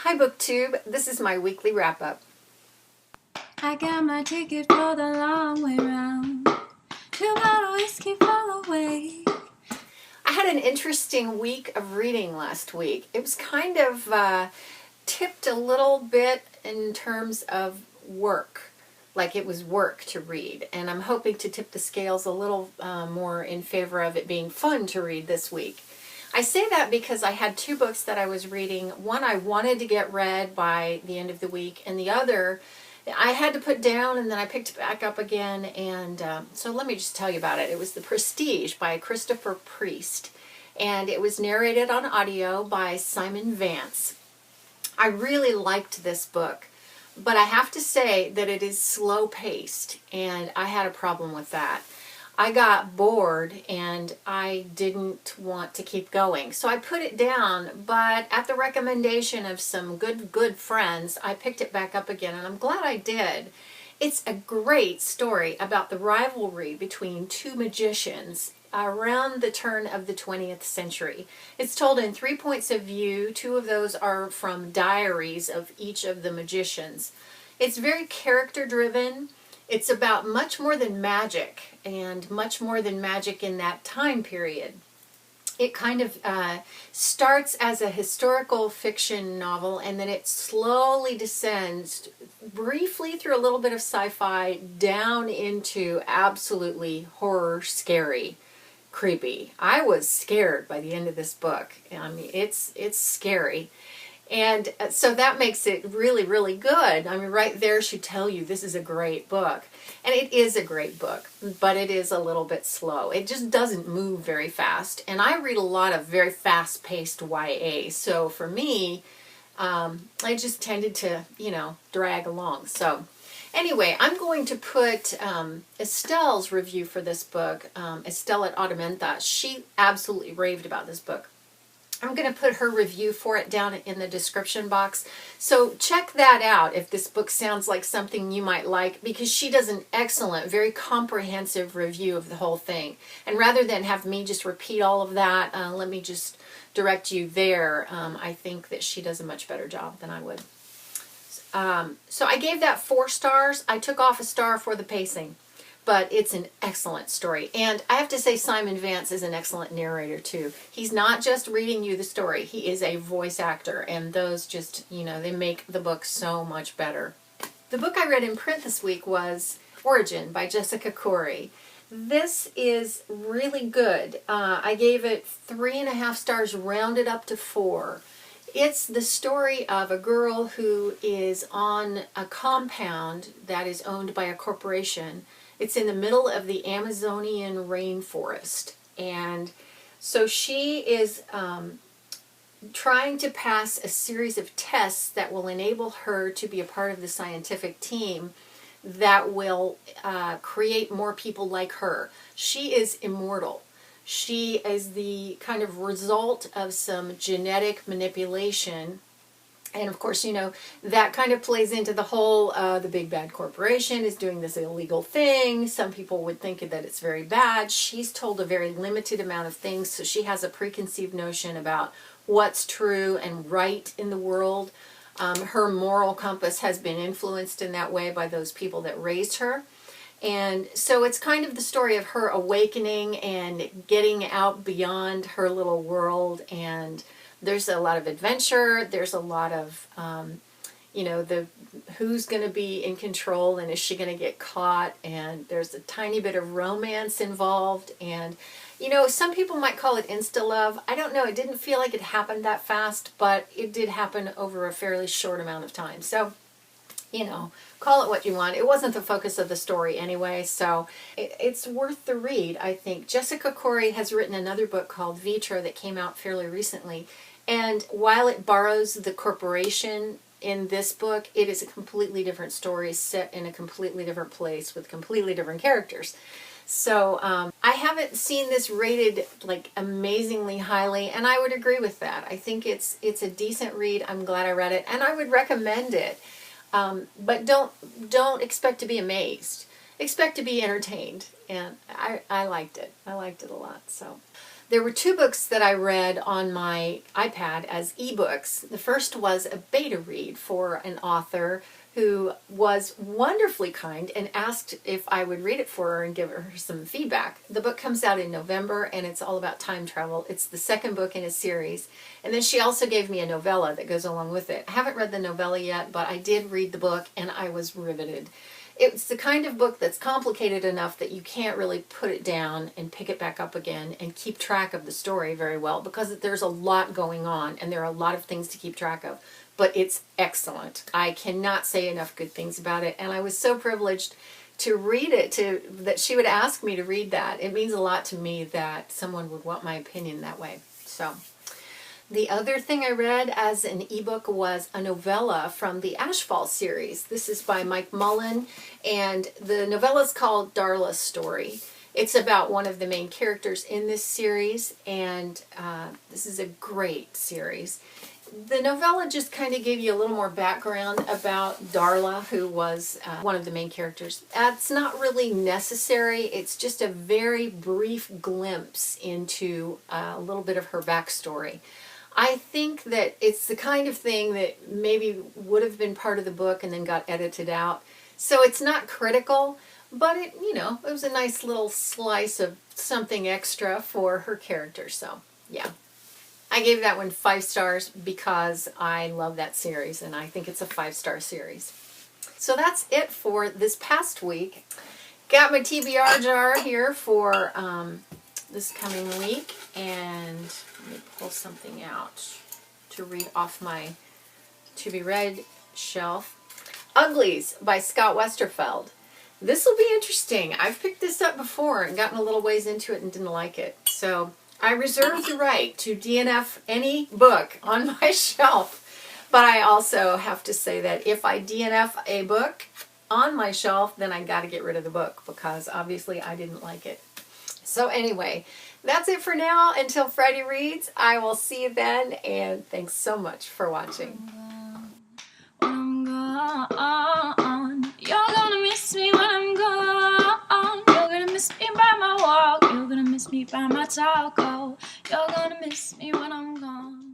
Hi BookTube, this is my weekly wrap-up. I got my ticket for the long way round. 2 bottle whiskey for the way. I had an interesting week of reading last week. It was kind of tipped a little bit in terms of work, like it was work to read. And I'm hoping to tip the scales a little more in favor of it being fun to read this week. I say that because I had 2 books that I was reading. One I wanted to get read by the end of the week, and the other I had to put down, and then I picked it back up again. And so let me just tell you about it. It was The Prestige by Christopher Priest, and it was narrated on audio by Simon Vance. I really liked this book, but I have to say that it is slow-paced, and I had a problem with that. I got bored and I didn't want to keep going. So I put it down, but at the recommendation of some good friends, I picked it back up again, and I'm glad I did. It's a great story about the rivalry between 2 magicians around the turn of the 20th century. It's told in 3 points of view. 2 of those are from diaries of each of the magicians. It's very character driven. It's about much more than magic, and much more than magic in that time period. It kind of starts as a historical fiction novel, and then it slowly descends briefly through a little bit of sci-fi down into absolutely horror, scary, creepy. I was scared by the end of this book. I mean, it's scary. And so that makes it really, really good. I mean, right there should tell you this is a great book. And it is a great book, but it is a little bit slow. It just doesn't move very fast. And I read a lot of very fast-paced YA. So for me, I just tended to, drag along. So anyway, I'm going to put Estelle's review for this book, Estelle at Automenta. She absolutely raved about this book. I'm going to put her review for it down in the description box. So check that out if this book sounds like something you might like, because she does an excellent, very comprehensive review of the whole thing. And rather than have me just repeat all of that, let me just direct you there. I think that she does a much better job than I would. So I gave that 4 stars. I took off a star for the pacing. But it's an excellent story. And I have to say Simon Vance is an excellent narrator too. He's not just reading you the story. He is a voice actor. And those just, they make the book so much better. The book I read in print this week was Origin by Jessica Khoury. This is really good. I gave it 3.5 stars rounded up to 4. It's the story of a girl who is on a compound that is owned by a corporation. It's in the middle of the Amazonian rainforest, and so she is trying to pass a series of tests that will enable her to be a part of the scientific team that will create more people like her. She is immortal. She is the kind of result of some genetic manipulation. And of course, that kind of plays into the whole, the big bad corporation is doing this illegal thing. Some people would think that it's very bad. She's told a very limited amount of things, so she has a preconceived notion about what's true and right in the world. Her moral compass has been influenced in that way by those people that raised her. And so it's kind of the story of her awakening and getting out beyond her little world, and there's a lot of adventure. There's a lot of, the who's going to be in control and is she going to get caught? And there's a tiny bit of romance involved. And, some people might call it insta-love. I don't know. It didn't feel like it happened that fast, but it did happen over a fairly short amount of time. So, call it what you want. It wasn't the focus of the story anyway, so it's worth the read, I think. Jessica Khoury has written another book called Vitro that came out fairly recently. And while it borrows the corporation in this book, it is a completely different story set in a completely different place with completely different characters. So I haven't seen this rated like amazingly highly, and I would agree with that. I think it's a decent read. I'm glad I read it, and I would recommend it. But don't expect to be amazed. Expect to be entertained, and I liked it. I liked it a lot. So There were two books that I read on my iPad as ebooks. The first was a beta read for an author who was wonderfully kind and asked if I would read it for her and give her some feedback. The book comes out in November, and it's all about time travel. It's the second book in a series. And then she also gave me a novella that goes along with it. I haven't read the novella yet, but I did read the book, and I was riveted. It's the kind of book that's complicated enough that you can't really put it down and pick it back up again and keep track of the story very well, because there's a lot going on and there are a lot of things to keep track of. But it's excellent. I cannot say enough good things about it, and I was so privileged to read it, that she would ask me to read that. It means a lot to me that someone would want my opinion that way. So the other thing I read as an ebook was a novella from the Ashfall series. This is by Mike Mullin, and the novella is called Darla's Story. It's about one of the main characters in this series, and this is a great series. The novella just kind of gave you a little more background about Darla, who was one of the main characters. That's not really necessary. It's just a very brief glimpse into a little bit of her backstory. I think that it's the kind of thing that maybe would have been part of the book and then got edited out. So it's not critical, but it was a nice little slice of something extra for her character. So, yeah. I gave that one 5 stars because I love that series, and I think it's a 5-star series. So that's it for this past week. Got my TBR jar here for this coming week, and let me pull something out to read off my to-be-read shelf. Uglies by Scott Westerfeld. This will be interesting. I've picked this up before and gotten a little ways into it and didn't like it. So I reserve the right to DNF any book on my shelf, but I also have to say that if I DNF a book on my shelf, then I got to get rid of the book, because obviously I didn't like it. So anyway, that's it for now. Until Friday reads, I will see you then, and thanks so much for watching. I'm gone. You're gonna miss me when I'm gone. You're gonna miss me by my walk. You're gonna miss me by my talk. Oh, you're gonna miss me when I'm gone.